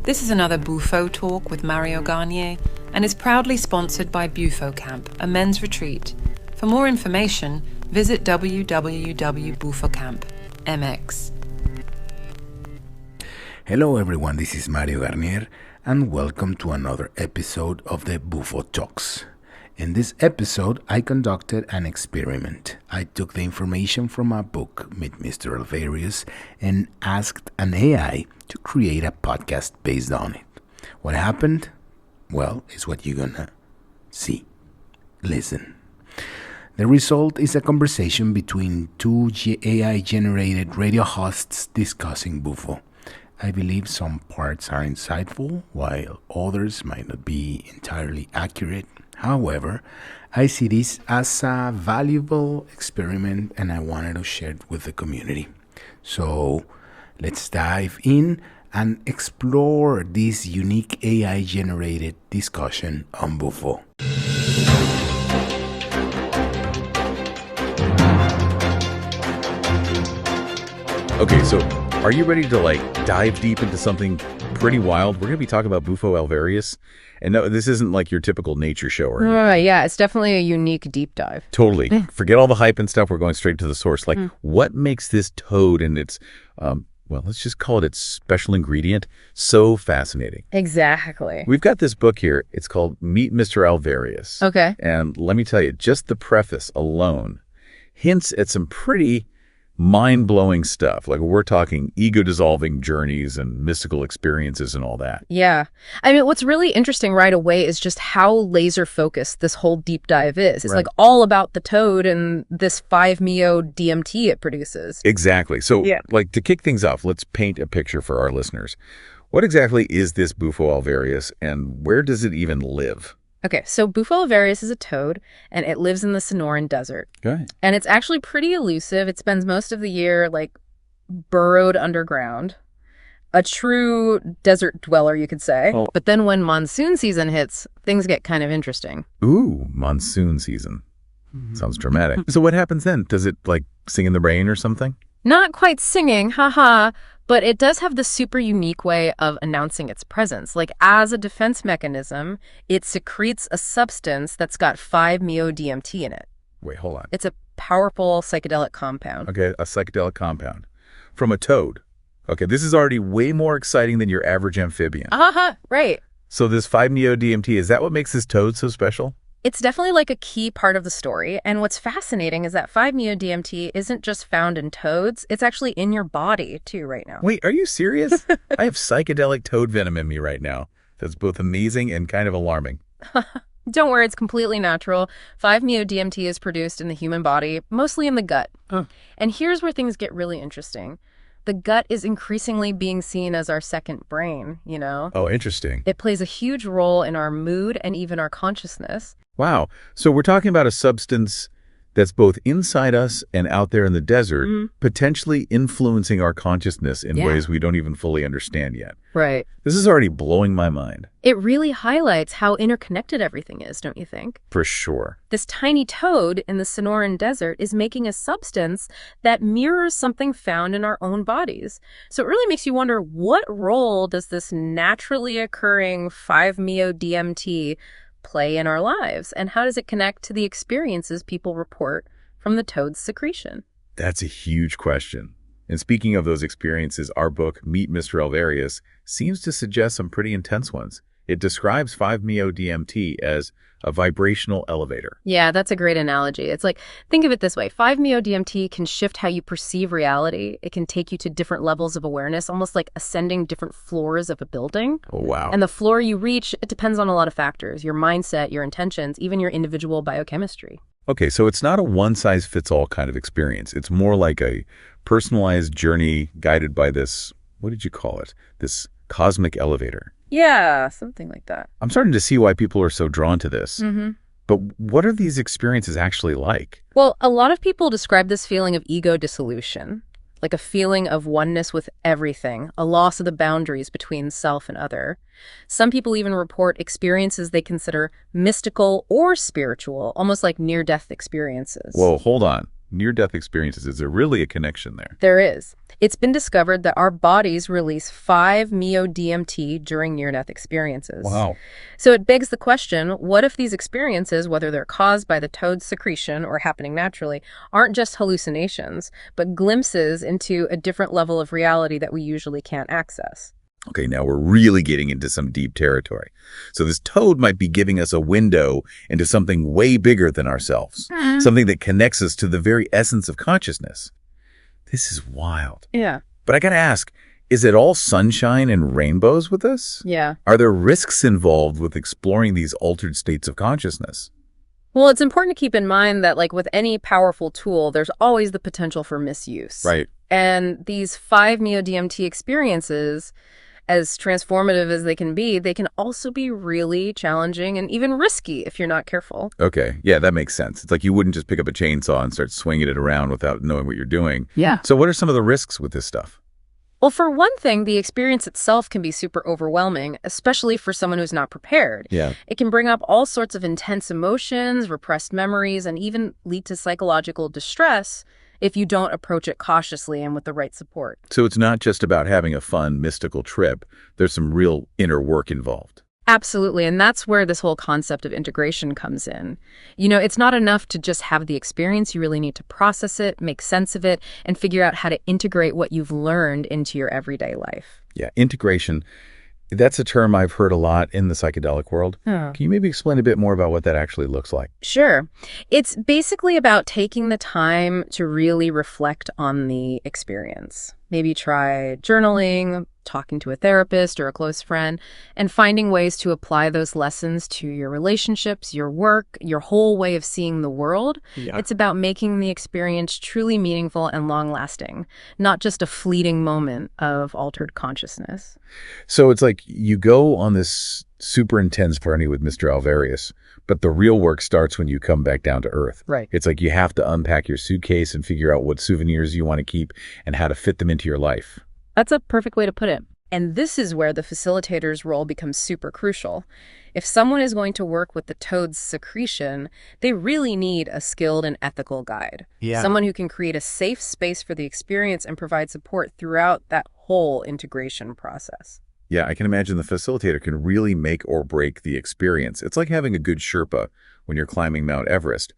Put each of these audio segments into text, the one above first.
This is another Bufo Talk with Mario Garnier and is proudly sponsored by Bufo Camp, a men's retreat. For more information, visit www.bufocamp.mx. Hello everyone, this is Mario Garnier and welcome to another episode of the Bufo Talks. In this episode, I conducted an experiment. I took the information from my book, Meet Mr. Alvarius, and asked an AI to create a podcast based on it. What happened? Well, it's what you're gonna see. Listen. The result is a conversation between two AI-generated radio hosts discussing Bufo. I believe some parts are insightful, while others might not be entirely accurate. However, I see this as a valuable experiment and I wanted to share it with the community. So let's dive in and explore this unique AI-generated discussion on Bufo. Okay, so are you ready to dive deep into something pretty wild? We're going to be talking about Bufo Alvarius. And no, this isn't like your typical nature show or anything. Yeah, it's definitely a unique deep dive. Totally. Forget all the hype and stuff. We're going straight to the source. What makes this toad and its, let's just call it its special ingredient so fascinating? Exactly. We've got this book here. It's called Meet Mr. Alvarius. Okay. And let me tell you, just the preface alone hints at some pretty mind-blowing stuff. We're talking ego-dissolving journeys and mystical experiences and all that. Yeah. I mean, what's really interesting right away is just how laser-focused this whole deep dive is. It's all about the toad and this 5-MeO DMT it produces. Exactly. So, to kick things off, let's paint a picture for our listeners. What exactly is this Bufo Alvarius, and where does it even live? Okay, so Bufo Alvarius is a toad, and it lives in the Sonoran Desert. Okay. And it's actually pretty elusive. It spends most of the year, burrowed underground. A true desert dweller, you could say. Oh. But then when monsoon season hits, things get kind of interesting. Ooh, monsoon season. Sounds dramatic. So what happens then? Does it, sing in the rain or something? Not quite singing, haha, but it does have the super unique way of announcing its presence. As a defense mechanism, it secretes a substance that's got 5-MeO DMT in it. Wait, hold on. It's a powerful psychedelic compound. Okay, a psychedelic compound. From a toad. Okay, this is already way more exciting than your average amphibian. Right. So this 5-MeO DMT, is that what makes this toad so special? It's definitely a key part of the story. And what's fascinating is that 5-MeO DMT isn't just found in toads. It's actually in your body, too, right now. Wait, are you serious? I have psychedelic toad venom in me right now. That's both amazing and kind of alarming. Don't worry, it's completely natural. 5-MeO DMT is produced in the human body, mostly in the gut. And here's where things get really interesting. The gut is increasingly being seen as our second brain, Oh, interesting. It plays a huge role in our mood and even our consciousness. Wow. So we're talking about a substance that's both inside us and out there in the desert, potentially influencing our consciousness in ways we don't even fully understand yet. Right. This is already blowing my mind. It really highlights how interconnected everything is, don't you think? For sure. This tiny toad in the Sonoran Desert is making a substance that mirrors something found in our own bodies. So it really makes you wonder, what role does this naturally occurring 5-MeO DMT play in our lives, and how does it connect to the experiences people report from the toad's secretion? That's a huge question. And speaking of those experiences, our book, Meet Mr. Alvarius, seems to suggest some pretty intense ones. It describes 5-MeO DMT as a vibrational elevator. Yeah, that's a great analogy. It's think of it this way. 5-MeO DMT can shift how you perceive reality. It can take you to different levels of awareness, almost like ascending different floors of a building. Oh, wow. And the floor you reach, it depends on a lot of factors, your mindset, your intentions, even your individual biochemistry. Okay, so it's not a one-size-fits-all kind of experience. It's more like a personalized journey guided by this, what did you call it? This cosmic elevator. Yeah, something like that. I'm starting to see why people are so drawn to this. But what are these experiences actually like? Well, a lot of people describe this feeling of ego dissolution, like a feeling of oneness with everything, a loss of the boundaries between self and other. Some people even report experiences they consider mystical or spiritual, almost like near-death experiences. Whoa, hold on. near-death experiences? Is there really a connection there? There is. It's been discovered that our bodies release 5-MeO-DMT during near-death experiences. Wow. So it begs the question, what if these experiences, whether they're caused by the toad's secretion or happening naturally, aren't just hallucinations, but glimpses into a different level of reality that we usually can't access? Okay, now we're really getting into some deep territory. So this toad might be giving us a window into something way bigger than ourselves, something that connects us to the very essence of consciousness. This is wild. Yeah. But I gotta ask, is it all sunshine and rainbows with us? Yeah. Are there risks involved with exploring these altered states of consciousness? Well, it's important to keep in mind that, like with any powerful tool, there's always the potential for misuse. Right. And these 5-MeO-DMT experiences, as transformative as they can also be really challenging and even risky if you're not careful. Okay, yeah, that makes sense. It's like you wouldn't just pick up a chainsaw and start swinging it around without knowing what you're doing. Yeah. So what are some of the risks with this stuff? Well, for one thing, the experience itself can be super overwhelming, especially for someone who's not prepared. Yeah. It can bring up all sorts of intense emotions, repressed memories, and even lead to psychological distress if you don't approach it cautiously and with the right support. So it's not just about having a fun, mystical trip. There's some real inner work involved. Absolutely, and that's where this whole concept of integration comes in. You know, it's not enough to just have the experience. You really need to process it, make sense of it, and figure out how to integrate what you've learned into your everyday life. Yeah, integration. That's a term I've heard a lot in the psychedelic world. Oh. Can you maybe explain a bit more about what that actually looks like? Sure. It's basically about taking the time to really reflect on the experience. Maybe try journaling, talking to a therapist or a close friend, and finding ways to apply those lessons to your relationships, your work, your whole way of seeing the world. Yeah. It's about making the experience truly meaningful and long-lasting, not just a fleeting moment of altered consciousness. So it's like you go on this super intense journey with Mr. Alvarius, but the real work starts when you come back down to earth. Right. It's like you have to unpack your suitcase and figure out what souvenirs you want to keep and how to fit them into your life. That's a perfect way to put it. And this is where the facilitator's role becomes super crucial. If someone is going to work with the toad's secretion, they really need a skilled and ethical guide. Yeah. Someone who can create a safe space for the experience and provide support throughout that whole integration process. Yeah, I can imagine the facilitator can really make or break the experience. It's like having a good Sherpa when you're climbing Mount Everest.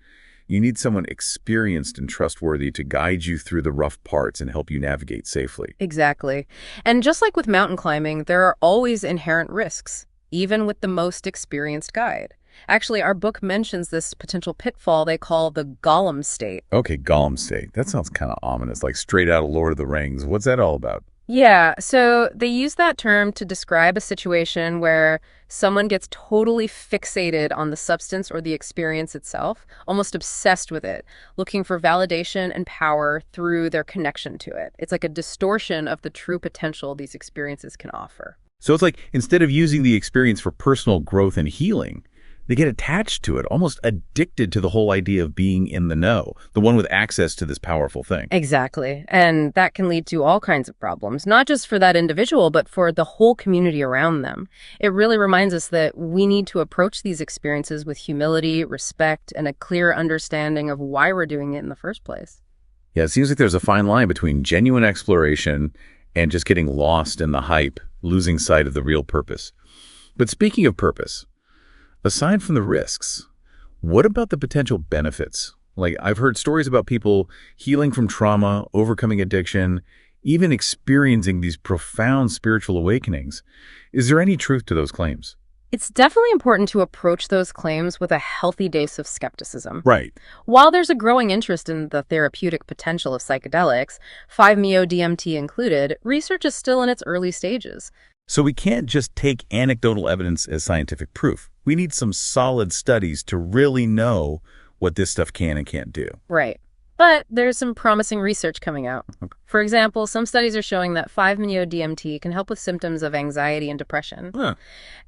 You need someone experienced and trustworthy to guide you through the rough parts and help you navigate safely. Exactly. And just like with mountain climbing, there are always inherent risks, even with the most experienced guide. Actually, our book mentions this potential pitfall they call the Gollum state. Okay, Gollum state. That sounds kind of ominous, like straight out of Lord of the Rings. What's that all about? Yeah, so they use that term to describe a situation where someone gets totally fixated on the substance or the experience itself, almost obsessed with it, looking for validation and power through their connection to it. It's like a distortion of the true potential these experiences can offer. So it's like instead of using the experience for personal growth and healing, they get attached to it, almost addicted to the whole idea of being in the know, the one with access to this powerful thing. Exactly. And that can lead to all kinds of problems, not just for that individual, but for the whole community around them. It really reminds us that we need to approach these experiences with humility, respect, and a clear understanding of why we're doing it in the first place. Yeah, it seems like there's a fine line between genuine exploration and just getting lost in the hype, losing sight of the real purpose. But speaking of purpose, aside from the risks, what about the potential benefits? Like, I've heard stories about people healing from trauma, overcoming addiction, even experiencing these profound spiritual awakenings. Is there any truth to those claims? It's definitely important to approach those claims with a healthy dose of skepticism. Right. While there's a growing interest in the therapeutic potential of psychedelics, 5-MeO-DMT included, research is still in its early stages. So we can't just take anecdotal evidence as scientific proof. We need some solid studies to really know what this stuff can and can't do. Right. But there's some promising research coming out. Okay. For example, some studies are showing that 5-MeO-DMT can help with symptoms of anxiety and depression. Huh.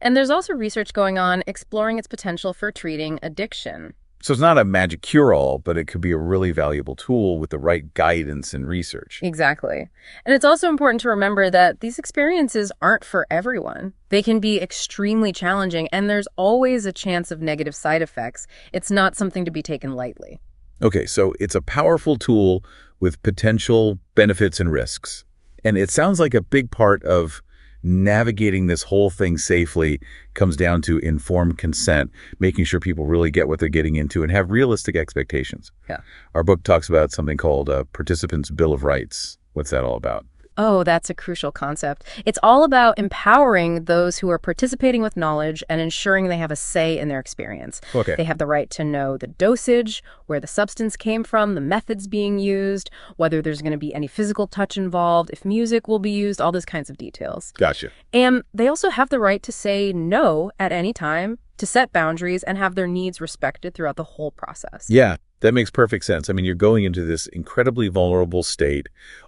And there's also research going on exploring its potential for treating addiction. So it's not a magic cure-all, but it could be a really valuable tool with the right guidance and research. Exactly. And it's also important to remember that these experiences aren't for everyone. They can be extremely challenging, and there's always a chance of negative side effects. It's not something to be taken lightly. Okay, so it's a powerful tool with potential benefits and risks. And it sounds like a big part of navigating this whole thing safely comes down to informed consent, making sure people really get what they're getting into and have realistic expectations. Yeah. Our book talks about something called a Participant's Bill of Rights. What's that all about? Oh, that's a crucial concept. It's all about empowering those who are participating with knowledge and ensuring they have a say in their experience. Okay. They have the right to know the dosage, where the substance came from, the methods being used, whether there's going to be any physical touch involved, if music will be used, all those kinds of details. Gotcha. And they also have the right to say no at any time, to set boundaries, and have their needs respected throughout the whole process. Yeah, that makes perfect sense. I mean, you're going into this incredibly vulnerable state,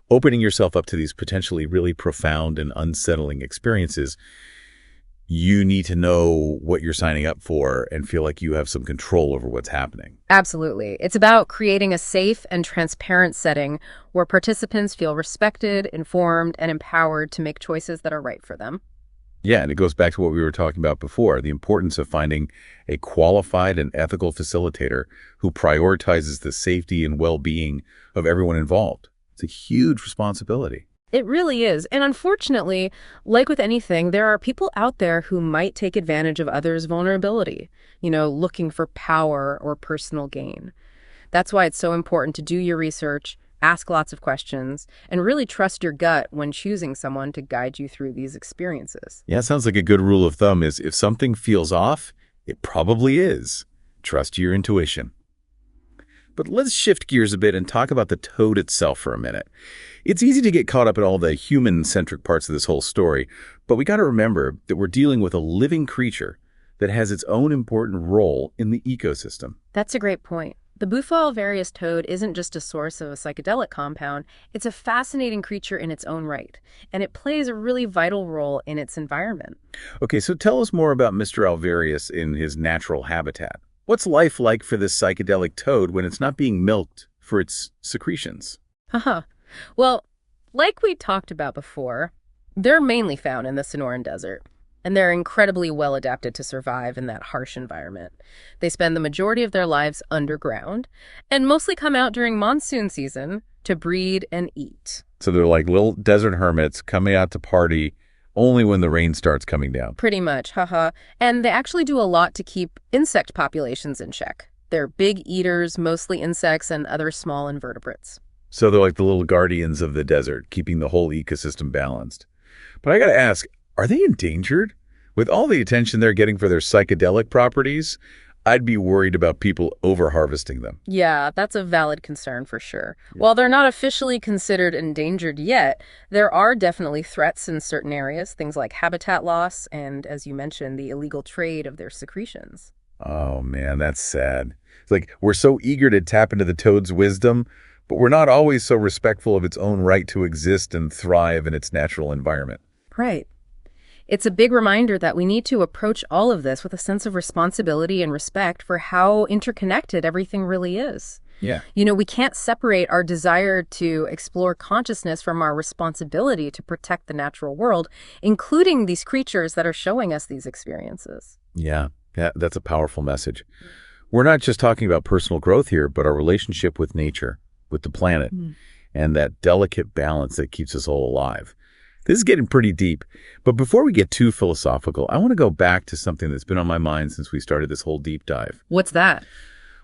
opening yourself up to these potentially really profound and unsettling experiences. You need to know what you're signing up for and feel like you have some control over what's happening. Absolutely. It's about creating a safe and transparent setting where participants feel respected, informed, and empowered to make choices that are right for them. Yeah, and it goes back to what we were talking about before, the importance of finding a qualified and ethical facilitator who prioritizes the safety and well-being of everyone involved. It's a huge responsibility. It really is. And unfortunately, like with anything, there are people out there who might take advantage of others' vulnerability, looking for power or personal gain. That's why it's so important to do your research, ask lots of questions, and really trust your gut when choosing someone to guide you through these experiences. Yeah, it sounds like a good rule of thumb is if something feels off, it probably is. Trust your intuition. But let's shift gears a bit and talk about the toad itself for a minute. It's easy to get caught up in all the human-centric parts of this whole story, but we got to remember that we're dealing with a living creature that has its own important role in the ecosystem. That's a great point. The Bufo Alvarius toad isn't just a source of a psychedelic compound, it's a fascinating creature in its own right, and it plays a really vital role in its environment. Okay, so tell us more about Mr. Alvarius in his natural habitat. What's life like for this psychedelic toad when it's not being milked for its secretions? Well, like we talked about before, they're mainly found in the Sonoran Desert, and they're incredibly well adapted to survive in that harsh environment. They spend the majority of their lives underground and mostly come out during monsoon season to breed and eat. So they're like little desert hermits coming out to party only when the rain starts coming down. Pretty much, And they actually do a lot to keep insect populations in check. They're big eaters, mostly insects and other small invertebrates. So they're like the little guardians of the desert, keeping the whole ecosystem balanced. But I gotta ask, are they endangered? With all the attention they're getting for their psychedelic properties, I'd be worried about people over-harvesting them. Yeah, that's a valid concern for sure. Yeah. While they're not officially considered endangered yet, there are definitely threats in certain areas, things like habitat loss and, as you mentioned, the illegal trade of their secretions. Oh, man, that's sad. It's like we're so eager to tap into the toad's wisdom, but we're not always so respectful of its own right to exist and thrive in its natural environment. Right. It's a big reminder that we need to approach all of this with a sense of responsibility and respect for how interconnected everything really is. Yeah. We can't separate our desire to explore consciousness from our responsibility to protect the natural world, including these creatures that are showing us these experiences. Yeah, that's a powerful message. We're not just talking about personal growth here, but our relationship with nature, with the planet, and that delicate balance that keeps us all alive. This is getting pretty deep, but before we get too philosophical, I want to go back to something that's been on my mind since we started this whole deep dive. What's that?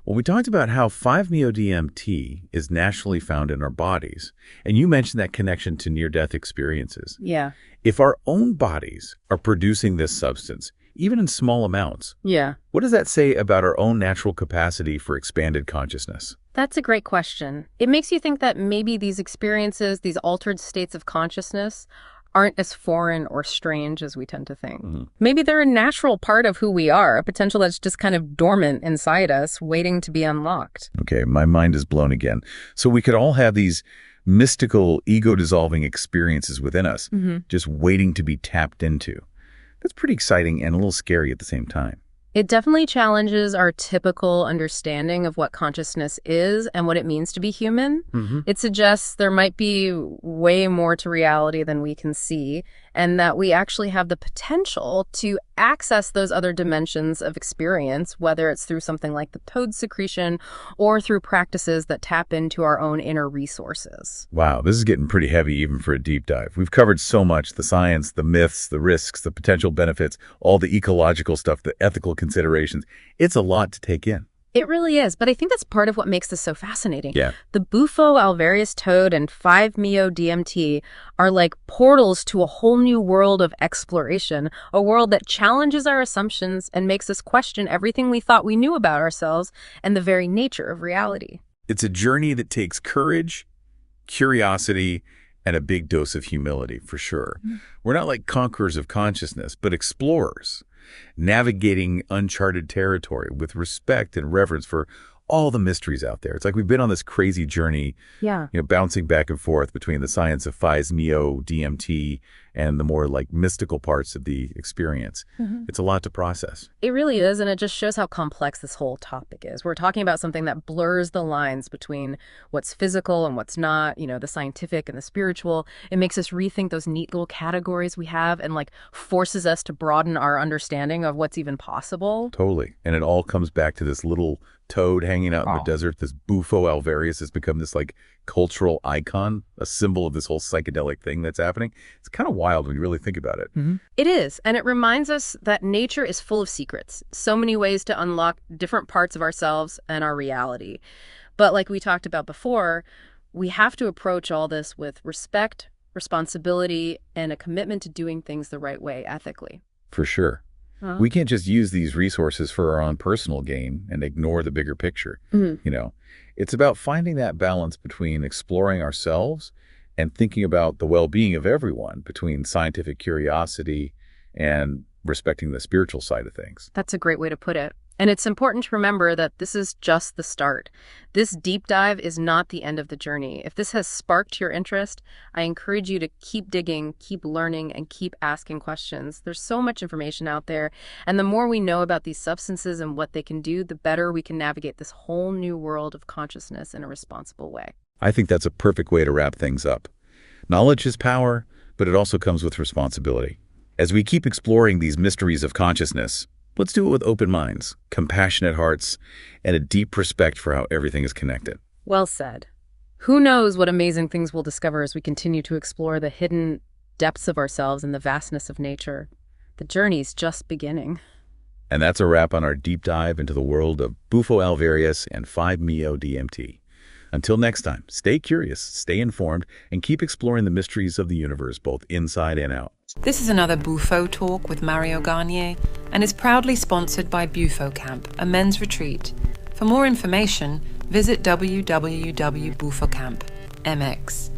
Well, we talked about how 5-MeO-DMT is naturally found in our bodies, and you mentioned that connection to near-death experiences. Yeah. If our own bodies are producing this substance, even in small amounts, what does that say about our own natural capacity for expanded consciousness? That's a great question. It makes you think that maybe these experiences, these altered states of consciousness, aren't as foreign or strange as we tend to think. Maybe they're a natural part of who we are, a potential that's just kind of dormant inside us, waiting to be unlocked. Okay, my mind is blown again. So we could all have these mystical, ego-dissolving experiences within us, just waiting to be tapped into. That's pretty exciting and a little scary at the same time. It definitely challenges our typical understanding of what consciousness is and what it means to be human. It suggests there might be way more to reality than we can see, and that we actually have the potential to access those other dimensions of experience, whether it's through something like the toad secretion or through practices that tap into our own inner resources. Wow, this is getting pretty heavy even for a deep dive. We've covered so much: the science, the myths, the risks, the potential benefits, all the ecological stuff, the ethical considerations. It's a lot to take in. It really is, but I think that's part of what makes this so fascinating. Yeah. The Bufo Alvarius toad and 5-MeO-DMT are like portals to a whole new world of exploration, a world that challenges our assumptions and makes us question everything we thought we knew about ourselves and the very nature of reality. It's a journey that takes courage, curiosity, and a big dose of humility, for sure. We're not like conquerors of consciousness, but explorers, navigating uncharted territory with respect and reverence for all the mysteries out there. It's like we've been on this crazy journey, bouncing back and forth between the science of 5-MeO-DMT and the more like mystical parts of the experience. It's a lot to process. It really is, and it just shows how complex this whole topic is. We're talking about something that blurs the lines between what's physical and what's not, the scientific and the spiritual. It makes us rethink those neat little categories we have and like forces us to broaden our understanding of what's even possible. Totally. And it all comes back to this little toad hanging out in the desert. This Bufo Alvarius has become this like cultural icon, a symbol of this whole psychedelic thing that's happening. It's kind of wild when you really think about it. It is, and it reminds us that nature is full of secrets, so many ways to unlock different parts of ourselves and our reality. But like we talked about before, we have to approach all this with respect, responsibility, and a commitment to doing things the right way ethically. For sure. We can't just use these resources for our own personal gain and ignore the bigger picture. It's about finding that balance between exploring ourselves and thinking about the well-being of everyone, between scientific curiosity and respecting the spiritual side of things. That's a great way to put it. And it's important to remember that this is just the start. This deep dive is not the end of the journey. If this has sparked your interest, I encourage you to keep digging, keep learning, and keep asking questions. There's so much information out there, and the more we know about these substances and what they can do, the better we can navigate this whole new world of consciousness in a responsible way. I think that's a perfect way to wrap things up. Knowledge is power, but it also comes with responsibility. As we keep exploring these mysteries of consciousness, let's do it with open minds, compassionate hearts, and a deep respect for how everything is connected. Well said. Who knows what amazing things we'll discover as we continue to explore the hidden depths of ourselves and the vastness of nature. The journey's just beginning. And that's a wrap on our deep dive into the world of Bufo Alvarius and 5-MeO-DMT. Until next time, stay curious, stay informed, and keep exploring the mysteries of the universe, both inside and out. This is another Bufo Talk with Mario Garnier and is proudly sponsored by Bufo Camp, a men's retreat. For more information, visit www.bufocamp.mx.